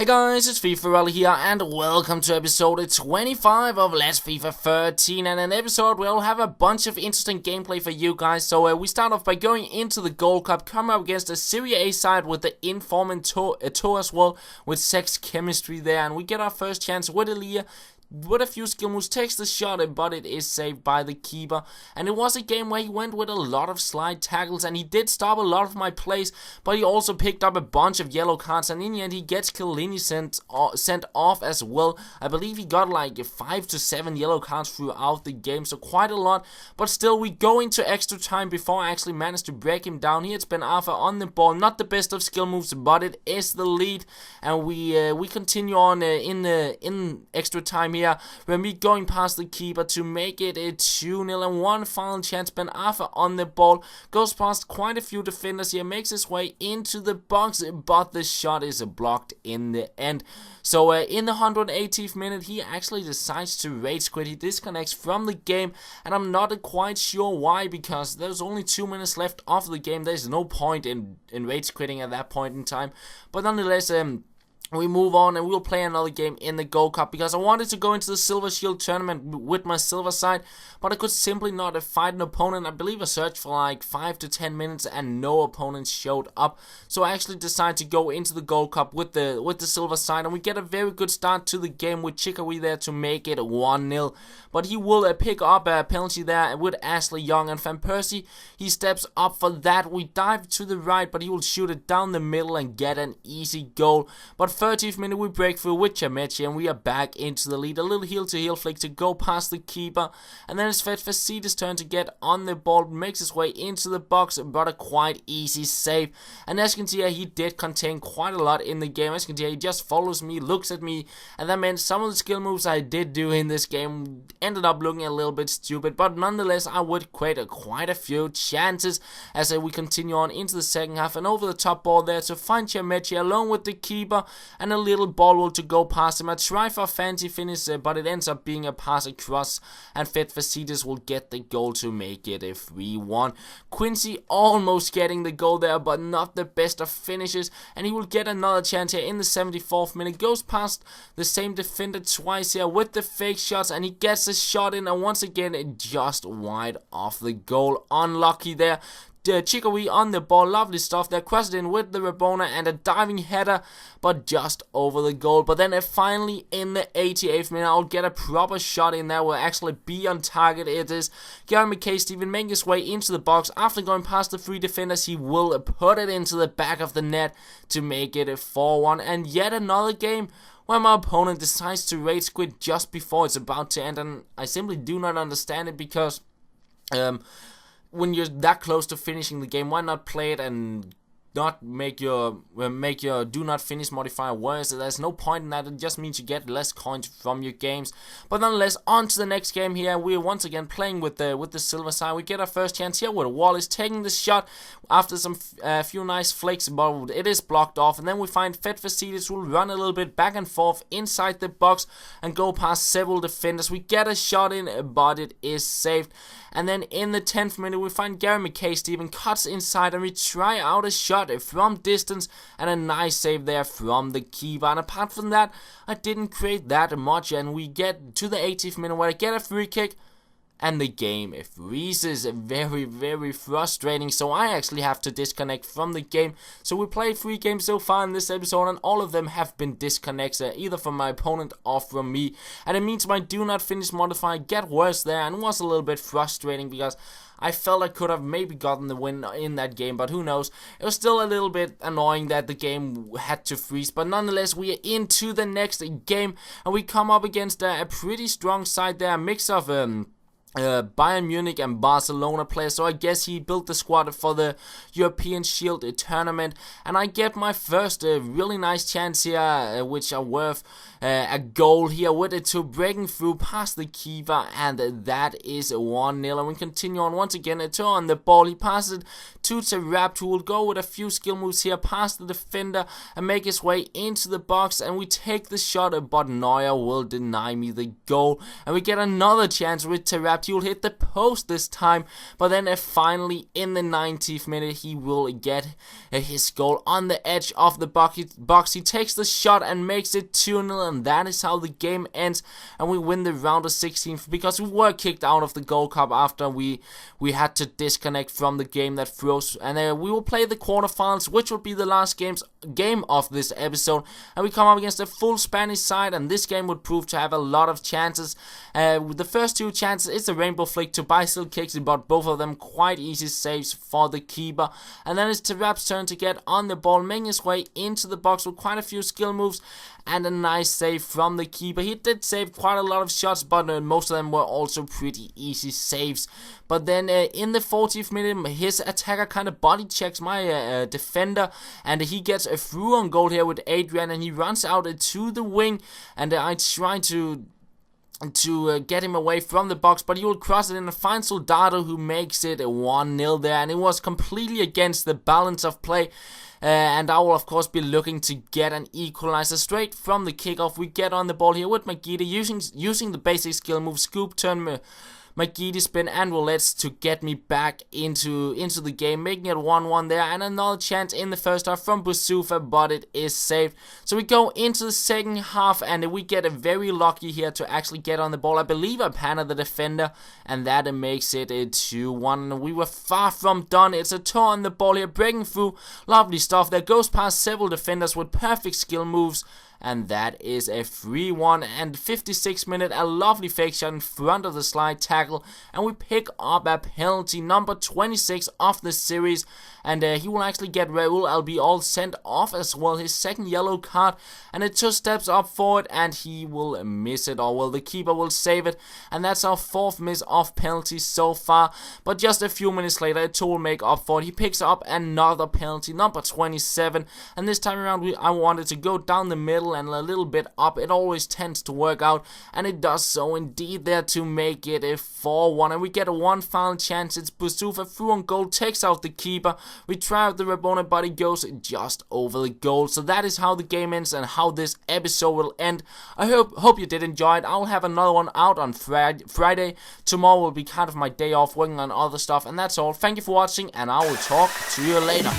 Hey guys, it's FifaRalle here, and welcome to episode 25 of Let's FIFA 13, and an episode where we'll have a bunch of interesting gameplay for you guys. So we start off by going into the Gold Cup, come up against a Serie A side with the Inform tour as well, with sex chemistry there, and we get our first chance with Elia. With a few skill moves, takes the shot, but it is saved by the keeper. And it was a game where he went with a lot of slide tackles, and he did stop a lot of my plays, but he also picked up a bunch of yellow cards, and in the end he gets Chiellini sent off as well. I believe he got like 5 to 7 yellow cards throughout the game, so quite a lot. But still, we go into extra time before I actually managed to break him down. Here it's Ben Arthur on the ball, not the best of skill moves, but it is the lead, and we continue on in extra time here. When we going past the keeper to make it a 2-0, and one final chance. Ben Arthur on the ball, goes past quite a few defenders here, makes his way into the box, but the shot is blocked in the end. So in the 180th minute, he actually decides to rage quit. He disconnects from the game, and I'm not quite sure why, because there's only 2 minutes left of the game. There's no point in rage quitting at that point in time. But nonetheless, we move on and we'll play another game in the Gold Cup, because I wanted to go into the Silver Shield tournament with my silver side, but I could simply not fight an opponent. I believe I searched for like 5 to 10 minutes and no opponents showed up. So I actually decided to go into the Gold Cup with the silver side, and we get a very good start to the game with Chicory there to make it 1-0. But he will pick up a penalty there with Ashley Young, and Van Persie, he steps up for that. We dive to the right, but he will shoot it down the middle and get an easy goal. But 30th minute we break through with Chamechi, and we are back into the lead. A little heel-to-heel flick to go past the keeper, and then it's FifaRalle's turn to get on the ball, makes his way into the box, but a quite easy save. And as you can see here, he did contain quite a lot in the game. As you can see here, he just follows me, looks at me, and that meant some of the skill moves I did do in this game ended up looking a little bit stupid, but nonetheless I would create quite a few chances as we continue on into the second half. And over the top ball there to find Chamechi along with the keeper, and a little ball roll to go past him. I try for a fancy finish, but it ends up being a pass across, and FifaRalle will get the goal to make it a 3-1. Quincy almost getting the goal there, but not the best of finishes, and he will get another chance here in the 74th minute. Goes past the same defender twice here with the fake shots, and he gets a shot in, and once again just wide off the goal. Unlucky there. Chicory on the ball, lovely stuff there, crossed in with the Rabona and a diving header, but just over the goal. But then finally in the 88th minute, I'll get a proper shot in there, will actually be on target. It is Gary McKay-Steven making his way into the box. After going past the 3 defenders, he will put it into the back of the net to make it a 4-1. And yet another game where my opponent decides to rage quit just before it's about to end, and I simply do not understand it, because when you're that close to finishing the game, why not play it and not make your do not finish modifier worse? There's no point in that. It just means you get less coins from your games. But nonetheless, on to the next game here. We're once again playing with the silver side. We get our first chance here with Wallace taking the shot after some few nice flicks, but it is blocked off. And then we find FifaRalle will run a little bit back and forth inside the box and go past several defenders. We get a shot in, but it is saved. And then in the 10th minute, we find Gary McKay-Steven cuts inside, and we try out a shot from distance, and a nice save there from the keeper. And apart from that, I didn't create that much, and we get to the 80th minute where I get a free kick, and the game freezes. Very, very frustrating. So I actually have to disconnect from the game. So we played 3 games so far in this episode, and all of them have been disconnects, either from my opponent or from me. And it means my do not finish modifier get worse there, and it was a little bit frustrating, because I felt I could have maybe gotten the win in that game, but who knows. It was still a little bit annoying that the game had to freeze, but nonetheless, we are into the next game, and we come up against a pretty strong side there, a mix of Bayern Munich and Barcelona players. So I guess he built the squad for the European Shield tournament, and I get my first really nice chance here, which are worth a goal here with it to breaking through past the keeper, and that is 1-0. And we continue on once again. Eto'o on the ball, he passes it to Rapt, who will go with a few skill moves here past the defender and make his way into the box, and we take the shot, but Neuer will deny me the goal, and we get another chance with Rapt shot. He will hit the post this time, but then finally in the 90th minute he will get his goal on the edge of the box. He takes the shot and makes it 2-0, and that is how the game ends, and we win the round of 16 because we were kicked out of the Gold Cup after we had to disconnect from the game that froze. And we will play the quarterfinals, which will be the last game of this episode, and we come up against a full Spanish side, and this game would prove to have a lot of chances. The first two chances is a rainbow flick. Tobias still kicks it, but both of them quite easy saves for the keeper. And then it's Tarap's turn to get on the ball, making his way into the box with quite a few skill moves and a nice save from the keeper. He did save quite a lot of shots, but most of them were also pretty easy saves. But then in the 40th minute, his attacker kind of body checks my defender, and he gets a through on goal here with Adrian, and he runs out to the wing, and I try to get him away from the box, but he will cross it in and find Soldado, who makes it 1-0 there, and it was completely against the balance of play. And I will of course be looking to get an equalizer straight from the kickoff. We get on the ball here with Magidi using the basic skill move, scoop, turn, Magidi spin and roulette to get me back into the game, making it 1-1 there, and another chance in the first half from Boussoufa, but it is saved. So we go into the second half, and we get very lucky here to actually get on the ball. I believe I panned the defender, and that makes it 2-1. We were far from done. It's a toe on the ball here, breaking through, lovely stuff that goes past several defenders with perfect skill moves. And that is a 3-1, and 56th minute, a lovely fake shot in front of the slide tackle, and we pick up a penalty, number 26 of the series, and he will actually get Raul Albiol sent off as well, his second yellow card, and it 2 steps up forward, and he will miss it, or well, the keeper will save it, and that's our 4th miss of penalty so far. But just a few minutes later, Eto'o will make up for it. He picks up another penalty, number 27, and this time around I wanted to go down the middle and a little bit up. It always tends to work out, and it does so indeed there to make it a 4-1, and we get a one final chance. It's Boussoufa through on goal, takes out the keeper. We try out the Rabona, but he goes just over the goal. So that is how the game ends and how this episode will end. I hope you did enjoy it. I'll have another one out on Friday. Tomorrow will be kind of my day off, working on other stuff, and that's all. Thank you for watching, and I will talk to you later.